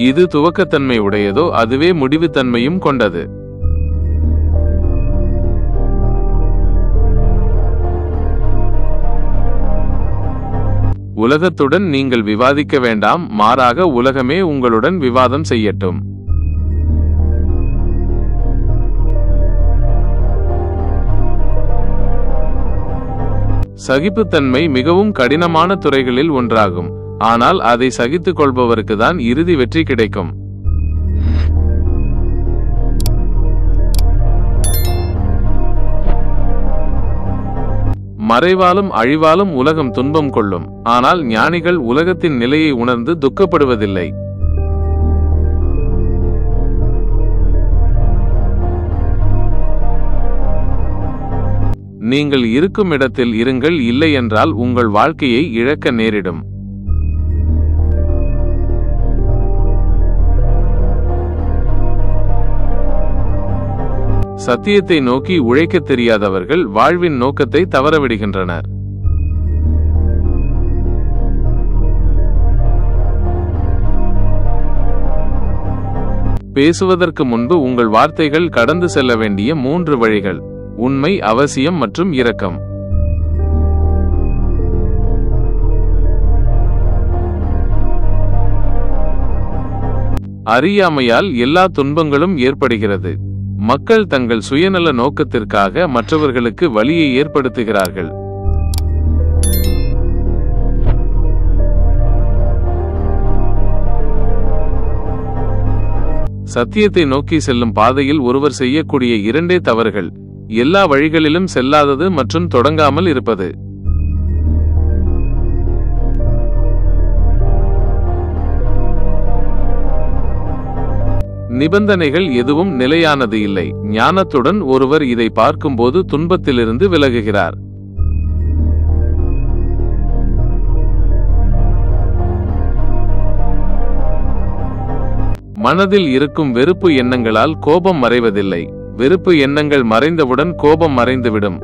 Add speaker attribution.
Speaker 1: இது துவக்கத்தன்மை உடையதோ அதுவே முடிவுத்தன்மையும் கொண்டது. உலகத்துடன் நீங்கள் விவாதிக்க வேண்டாம், மாறாக உலகமே உங்களுடன் விவாதம் செய்யட்டும். சகிப்புத்தன்மை மிகவும் கடினமான துறைகளில் ஒன்றாகும். ஆனால் அதை சகித்துக் கொள்பவருக்குதான் இறுதி வெற்றி கிடைக்கும். மறைவாலும் அழிவாலும் உலகம் துன்பம் கொள்ளும். ஆனால் ஞானிகள் உலகத்தின் நிலையை உணர்ந்து துக்கப்படுவதில்லை. நீங்கள் இருக்கும் இடத்தில் இருங்கள், இல்லை என்றால் உங்கள் வாழ்க்கையை இழக்க நேரிடும். சத்தியத்தை நோக்கி உழைக்கத் தெரியாதவர்கள் வாழ்வின் நோக்கத்தை தவறவிடுகின்றனர். பேசுவதற்கு முன்பு உங்கள் வார்த்தைகள் கடந்து செல்ல வேண்டிய 3 வழிகள்: உண்மை, அவசியம் மற்றும் இரக்கம். அறியாமையால் எல்லா துன்பங்களும் ஏற்படுகிறது. மக்கள் தங்கள் சுயநல நோக்கத்திற்காக மற்றவர்களுக்கு வலியை ஏற்படுத்துகிறார்கள். சத்தியத்தை நோக்கி செல்லும் பாதையில் ஒருவர் செய்யக்கூடிய 2 தவறுகள்: எல்லா வழிகளிலும் செல்லாதது மற்றும் தொடங்காமல் இருப்பது. நிபந்தனைகள் எதுவும் நிலையானது இல்லை. ஞானத்துடன் ஒருவர் இதை பார்க்கும்போது துன்பத்திலிருந்து விலகுகிறார். மனதில் இருக்கும் வெறுப்பு எண்ணங்களால் கோபம் மறைவதில்லை. வெறுப்பு எண்ணங்கள் மறைந்தவுடன் கோபம் மறைந்துவிடும்.